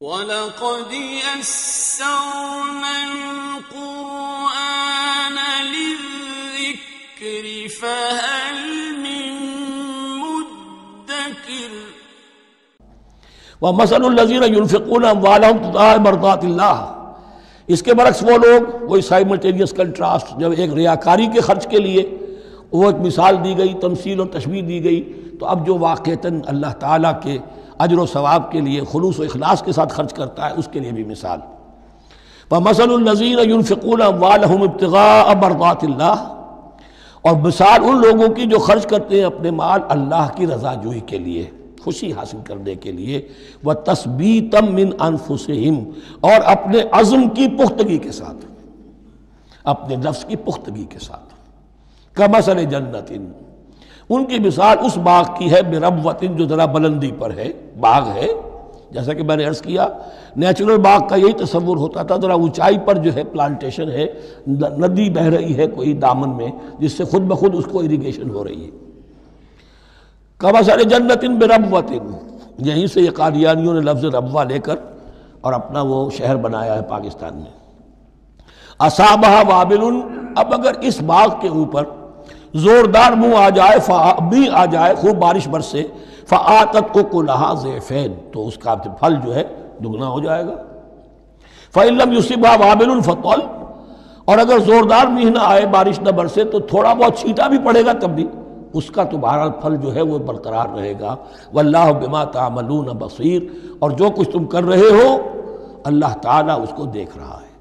وَلَقَدْ يَسَّرْنَا الْقُرْآنَ لِلذِّكْرِ فَهَلْ مِن مُّدَّكِرٍ وَمَثَلُ الَّذِينَ يُنْفِقُونَ أَمْوَالَهُمْ ابْتِغَاءَ مَرْضَاتِ اللَّهِ، اس کے برعکس وہ لوگ، وہی سائملٹینیس کنٹراسٹ، جب ایک ریاکاری کے خرچ کے لیے وہ ایک مثال دی گئی، تمثیل اور تشبیہ دی گئی، تو اب جو واقعتاً اللہ تعالیٰ کے اجر و ثواب کے لیے خلوص و اخلاص کے ساتھ خرچ کرتا ہے، اس کے لیے بھی مثال۔ وَمَثَلُ الَّذِينَ يُنْفِقُونَ أَمْوَالَهُمْ ابْتِغَاءَ مَرْضَاتِ اللَّهِ، اور مثال ان لوگوں کی جو خرچ کرتے ہیں اپنے مال اللہ کی رضا جوئی کے لیے، خوشی حاصل کرنے کے لیے، وَتَثْبِيتًا مِّنْ أَنفُسِهِمْ، اور اپنے عزم کی پختگی کے ساتھ، اپنے نفس کی پختگی کے ساتھ۔ کَمَثَلِ جَنَّةٍ، ان کی مثال اس باغ کی ہے، بربوۃ، جو ذرا بلندی پر ہے، باغ ہے، جیسا کہ میں نے عرض کیا نیچرل باغ کا یہی تصور ہوتا تھا، ذرا اونچائی پر جو ہے پلانٹیشن ہے، ندی بہہ رہی ہے کوئی دامن میں، جس سے خود بخود اس کو اریگیشن ہو رہی ہے۔ کَمَثَلِ جَنَّةٍ بِرَبْوَةٍ، یہیں سے یہ قادیانیوں نے لفظ ربوہ لے کر اور اپنا وہ شہر بنایا ہے پاکستان میں۔ اصابہ وابل، اب اگر اس باغ کے اوپر زوردار منہ آ جائے، بھی آ جائے، خوب بارش برسے، فآتت اکلھا ضعفین، تو اس کا پھل جو ہے دگنا ہو جائے گا۔ فإن لم يصبها وابل فطل، اور اگر زوردار میہ نہ آئے، بارش نہ برسے، تو تھوڑا بہت چھینٹا بھی پڑے گا تب بھی اس کا تو بہرحال پھل جو ہے وہ برقرار رہے گا۔ واللہ بما تعملون بصیر، اور جو کچھ تم کر رہے ہو اللہ تعالیٰ اس کو دیکھ رہا ہے۔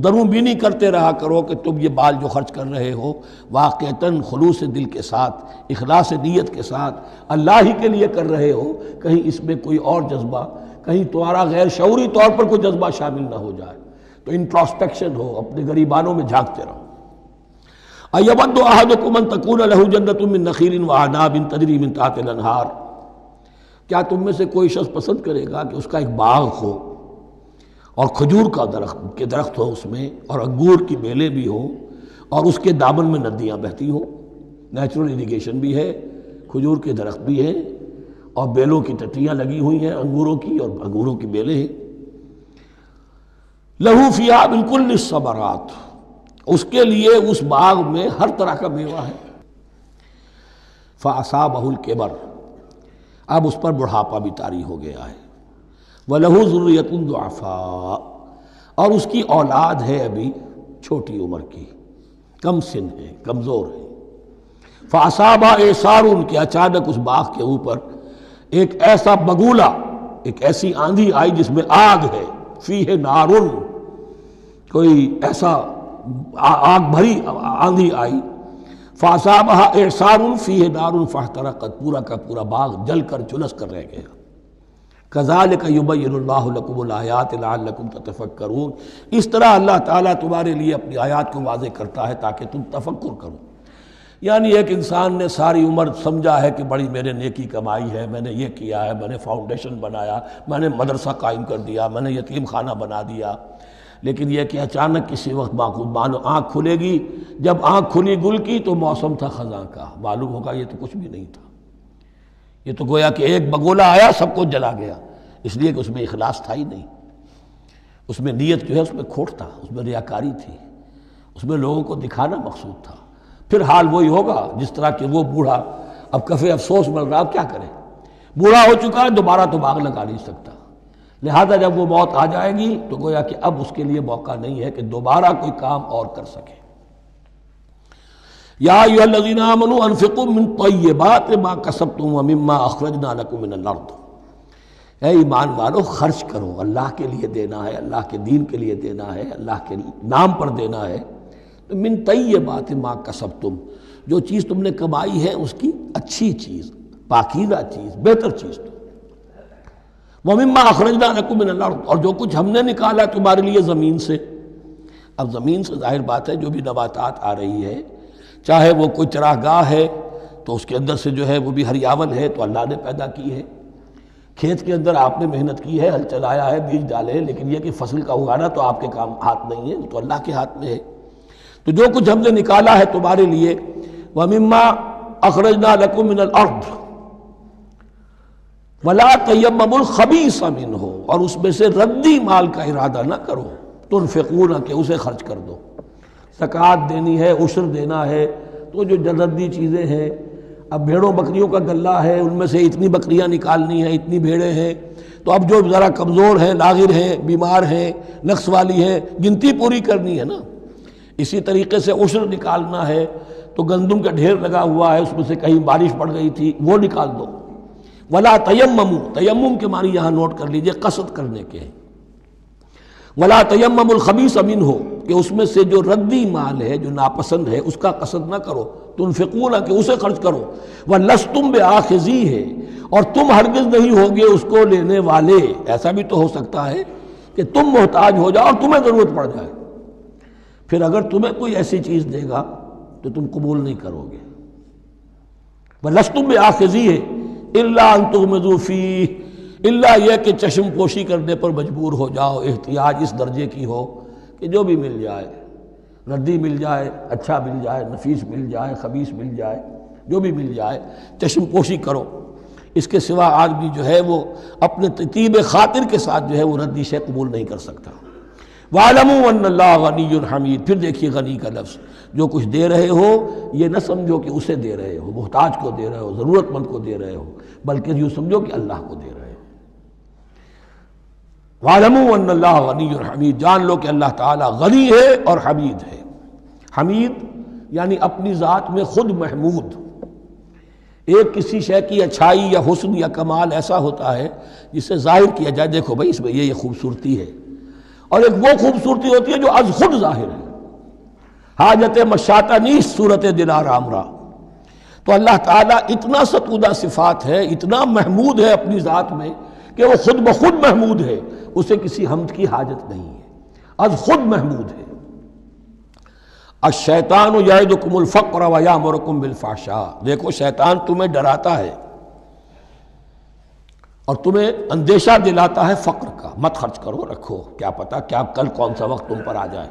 دروں بینی کرتے رہا کرو کہ تم یہ بال جو خرچ کر رہے ہو واقعتاً خلوص دل کے ساتھ، اخلاص نیت کے ساتھ اللہ ہی کے لیے کر رہے ہو، کہیں اس میں کوئی اور جذبہ، کہیں تمہارا غیر شعوری طور پر کوئی جذبہ شامل نہ ہو جائے، تو انٹراسپیکشن ہو، اپنے غریبانوں میں جھانکتے رہو۔ اَيَوَدُّ أَحَدُكُمْ أَن تَكُونَ لَهُ جَنَّةٌ مِّن نَخِيلٍ وَأَعْنَابٍ تَجْرِي مِن تَحْتِهَا الْأَنْهَارُ، کیا تم میں سے کوئی شخص پسند کرے گا کہ اس کا ایک باغ ہو اور کھجور کا درخت ہو اس میں، اور انگور کی بیلیں بھی ہوں، اور اس کے دامن میں ندیاں بہتی ہوں، نیچرل اریگیشن بھی ہے، کھجور کے درخت بھی ہیں، اور بیلوں کی ٹٹیاں لگی ہوئی ہیں انگوروں کی، اور انگوروں کی بیلیں ہیں۔ لہو فیہا من کل الثمرات، اس کے لیے اس باغ میں ہر طرح کا میوہ ہے۔ فاصابہ الکبر، اب اس پر بڑھاپا بھی طاری ہو گیا ہے۔ وَلَهُ ذُرِّيَّةٌ ضُعَفَاء، اور اس کی اولاد ہے ابھی چھوٹی عمر کی، کم سن ہے، کمزور ہے۔ فَأَصَابَهَا إِعْصَارٌ، کہ اچانک اس باغ کے اوپر ایک ایسا بگولا، ایک ایسی آندھی آئی جس میں آگ ہے، فِيهِ نَارٌ، کوئی ایسا آگ بھری آندھی آئی۔ فَأَصَابَهَا إِعْصَارٌ فِيهِ نَارٌ فَاحْتَرَقَتْ، پورا کا پورا باغ جل کر جھلس کر رہ گیا۔ کذالک یبین اللہ لکم الآیات لعلکم تتفکرون، اس طرح اللہ تعالیٰ تمہارے لیے اپنی آیات کو واضح کرتا ہے تاکہ تم تفکر کرو۔ یعنی ایک انسان نے ساری عمر سمجھا ہے کہ بڑی میرے نیکی کمائی ہے، میں نے یہ کیا ہے، میں نے فاؤنڈیشن بنایا، میں نے مدرسہ قائم کر دیا، میں نے یتیم خانہ بنا دیا، لیکن یہ کہ اچانک کسی وقت آنکھ کھلے گی، جب آنکھ کھلی گل کی تو موسم تھا خزاں کا، معلوم ہوگا یہ تو کچھ بھی نہیں تھا، یہ تو گویا کہ ایک بگولا آیا سب کو جلا گیا، اس لیے کہ اس میں اخلاص تھا ہی نہیں، اس میں نیت جو ہے اس میں کھوٹ تھا، اس میں ریاکاری تھی، اس میں لوگوں کو دکھانا مقصود تھا۔ پھر حال وہی ہوگا جس طرح کہ وہ بوڑھا اب کفے افسوس مل رہا، اب کیا کرے، بوڑھا ہو چکا ہے، دوبارہ تو باغ لگا نہیں سکتا، لہذا جب وہ موت آ جائے گی تو گویا کہ اب اس کے لیے موقع نہیں ہے کہ دوبارہ کوئی کام اور کر سکے۔ یا ایھا الذین آمنوا انفقوا من طیبات ما کسبتم ومما اخرجنا لکم من الارض، اے ایمان والو خرچ کرو، اللہ کے لیے دینا ہے، اللہ کے دین کے لیے دینا ہے، اللہ کے نام پر دینا ہے۔ من طیبات ما کسبتم، جو چیز تم نے کمائی ہے اس کی اچھی چیز، پاکیزہ چیز، بہتر چیز تو۔ ومما اخرجنا لکم من الارض، اور جو کچھ ہم نے نکالا تمہارے لیے زمین سے۔ اب زمین سے ظاہر بات ہے جو بھی نباتات آ رہی ہے، چاہے وہ کوئی چراگاہ ہے تو اس کے اندر سے جو ہے وہ بھی ہریاول ہے تو اللہ نے پیدا کی ہے، کھیت کے اندر آپ نے محنت کی ہے، ہل چلایا ہے، بیج ڈالے ہیں، لیکن یہ کہ فصل کا اگانا تو آپ کے کام ہاتھ نہیں ہے، تو اللہ کے ہاتھ میں ہے۔ تو جو کچھ ہم نے نکالا ہے تمہارے لیے، وَمِمَّا أَخْرَجْنَا لَكُم مِّنَ الْأَرْضِ، ولا تیمموا الخبیث منہ، اور اس میں سے ردی مال کا ارادہ نہ کرو، تنفقون کہ اسے خرچ کر دو، زکوٰۃ دینی ہے، عشر دینا ہے، تو جو ردی چیزیں ہیں، اب بھیڑوں بکریوں کا غلہ ہے، ان میں سے اتنی بکریاں نکالنی ہیں، اتنی بھیڑیں ہیں، تو اب جو ذرا کمزور ہیں، لاغر ہیں، بیمار ہیں، نقص والی ہیں، گنتی پوری کرنی ہے نا۔ اسی طریقے سے عشر نکالنا ہے، تو گندم کا ڈھیر لگا ہوا ہے، اس میں سے کہیں بارش پڑ گئی تھی، وہ نکال دو۔ ولا تیمموا، تیمم کے معنی یہاں نوٹ کر لیجئے قصد کرنے کے ہیں۔ ولا تیمموا الخبیث منہ، کہ اس میں سے جو ردی مال ہے، جو ناپسند ہے، اس کا قصد نہ کرو، تنفقون کہ اسے خرچ کرو، وَلَسْتُمْ بِآخِذِيهِ، اور تم ہرگز نہیں ہوگے اس کو لینے والے۔ ایسا بھی تو ہو سکتا ہے کہ تم محتاج ہو جاؤ اور تمہیں ضرورت پڑ جائے، پھر اگر تمہیں کوئی ایسی چیز دے گا تو تم قبول نہیں کرو گے۔ وَلَسْتُمْ بِآخِذِيهِ إِلَّا أَن تُغْمِضُوا فِيهِ، اللہ یہ کہ چشم پوشی کرنے پر مجبور ہو جاؤ، احتیاج اس درجے کی ہو کہ جو بھی مل جائے، ردی مل جائے، اچھا مل جائے، نفیس مل جائے، خبیث مل جائے، جو بھی مل جائے چشم پوشی کرو۔ اس کے سوا آدمی جو ہے وہ اپنے طیب خاطر کے ساتھ جو ہے وہ ردی شے قبول نہیں کر سکتا۔ وَاعْلَمُوا أَنَّ اللَّهَ غَنِيٌّ حَمِيدٌ، پھر دیکھیے غنی کا لفظ، جو کچھ دے رہے ہو یہ نہ سمجھو کہ اسے دے رہے ہو، محتاج کو دے رہے ہو، ضرورت مند کو دے رہے ہو، بلکہ یوں سمجھو کہ اللہ کو دے رہے ہو۔ وَاعْلَمُوا أَنَّ اللَّهَ غَنِيٌّ حَمِيدٌ، جان لو کہ اللہ تعالیٰ غنی ہے اور حمید ہے۔ حمید یعنی اپنی ذات میں خود محمود۔ ایک کسی شے کی اچھائی یا حسن یا کمال ایسا ہوتا ہے جسے ظاہر کیا جائے، دیکھو بھائی اس میں یہ خوبصورتی ہے، اور ایک وہ خوبصورتی ہوتی ہے جو از خود ظاہر ہے۔ حاجت مشاطہ نیست صورت دلار آمرا، تو اللہ تعالیٰ اتنا ستودہ صفات ہے، اتنا محمود ہے اپنی ذات میں کہ وہ خود بخود محمود ہے، اسے کسی حمد کی حاجت نہیں ہے، از خود محمود ہے۔ الشیطان یعدکم الفقر ویامرکم بالفحشاء، دیکھو شیطان تمہیں ڈراتا ہے اور تمہیں اندیشہ دلاتا ہے فقر کا، مت خرچ کرو، رکھو، کیا پتہ کیا کل کون سا وقت تم پر آ جائے۔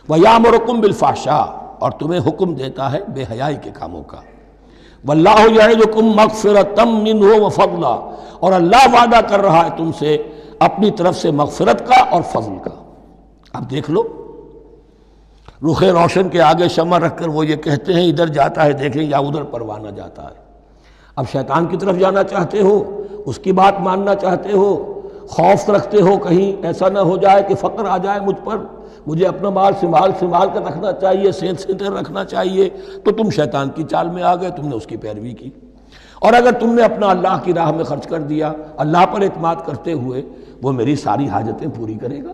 ویامرکم بالفحشاء، اور تمہیں حکم دیتا ہے بے حیائی کے کاموں کا۔ واللہ یعدکم مغفرۃ منہ وفضلا، اور اللہ وعدہ کر رہا ہے تم سے اپنی طرف سے مغفرت کا اور فضل کا۔ اب دیکھ لو، رخ روشن کے آگے شمع رکھ کر وہ یہ کہتے ہیں ادھر جاتا ہے دیکھیں یا ادھر پروانہ جاتا ہے۔ اب شیطان کی طرف جانا چاہتے ہو، اس کی بات ماننا چاہتے ہو، خوف رکھتے ہو کہیں ایسا نہ ہو جائے کہ فقر آ جائے مجھ پر، مجھے اپنا مال سنبھال کر رکھنا چاہیے، صحت سے رکھنا چاہیے، تو تم شیطان کی چال میں آ گئے، تم نے اس کی پیروی کی۔ اور اگر تم نے اپنا اللہ کی راہ میں خرچ کر دیا، اللہ پر اعتماد کرتے ہوئے، وہ میری ساری حاجتیں پوری کرے گا،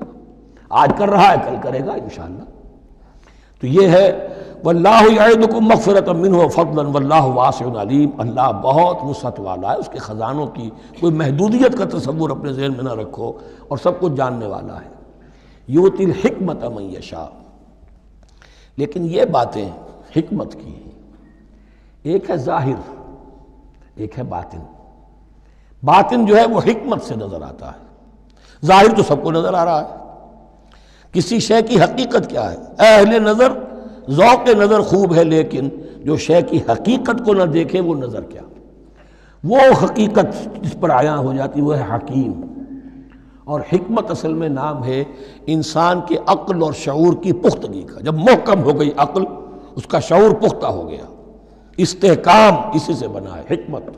آج کر رہا ہے کل کرے گا انشاءاللہ۔ تو یہ ہے واللہ یعدکم مغفرۃ منہ وفضلا واللہ واسع علیم، اللہ بہت وسعت والا ہے، اس کے خزانوں کی کوئی محدودیت کا تصور اپنے ذہن میں نہ رکھو، اور سب کچھ جاننے والا ہے۔ یؤتی الحکمۃ من یشاء، لیکن یہ باتیں حکمت کی ہیں، ایک ہے ظاہر، ایک ہے باطن۔ باطن جو ہے وہ حکمت سے نظر آتا ہے، ظاہر تو سب کو نظر آ رہا ہے۔ کسی شے کی حقیقت کیا ہے؟ اہل نظر ذوق نظر خوب ہے، لیکن جو شے کی حقیقت کو نہ دیکھے وہ نظر کیا؟ وہ حقیقت جس پر عیاں ہو جاتی وہ ہے حکیم۔ اور حکمت اصل میں نام ہے انسان کے عقل اور شعور کی پختگی کا۔ جب محکم ہو گئی عقل، اس کا شعور پختہ ہو گیا، استحکام اسی سے بنا ہے حکمت۔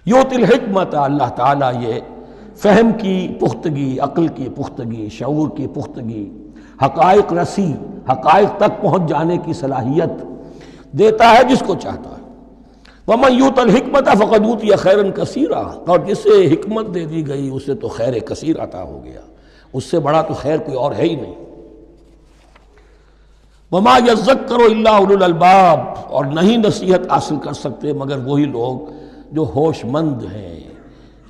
یؤتی الحکمت، اللہ تعالیٰ یہ فہم کی پختگی، عقل کی پختگی، شعور کی پختگی، حقائق رسی، حقائق تک پہنچ جانے کی صلاحیت دیتا ہے جس کو چاہتا ہے۔ وَمَن یُؤْتَ الْحِکْمَةَ فَقَدْ أُوتِیَ خَیْرًا کَثِیرًا، اور جسے حکمت دے دی گئی اسے تو خیر کثیر عطا ہو گیا، اس سے بڑا تو خیر کوئی اور ہے ہی نہیں۔ وَمَا يَذَّكَّرُ إِلَّا أُولُو الْأَلْبَابِ، اور نہیں نصیحت حاصل کر سکتے مگر وہی لوگ جو ہوش مند ہیں،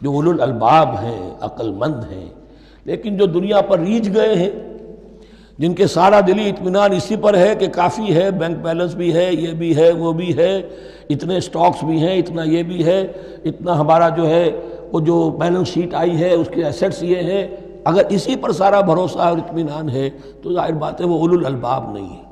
جو اولو الالباب ہیں، عقل مند ہیں۔ لیکن جو دنیا پر ریجھ گئے ہیں، جن کے سارا دلی اطمینان اسی پر ہے کہ کافی ہے، بینک بیلنس بھی ہے، یہ بھی ہے، وہ بھی ہے، اتنے سٹاکس بھی ہیں، اتنا یہ بھی ہے، اتنا ہمارا جو ہے وہ جو بیلنس شیٹ آئی ہے اس کے ایسیٹس یہ ہیں، اگر اسی پر سارا بھروسہ اور اطمینان ہے تو ظاہر بات ہے وہ اولو الالباب نہیں ہے۔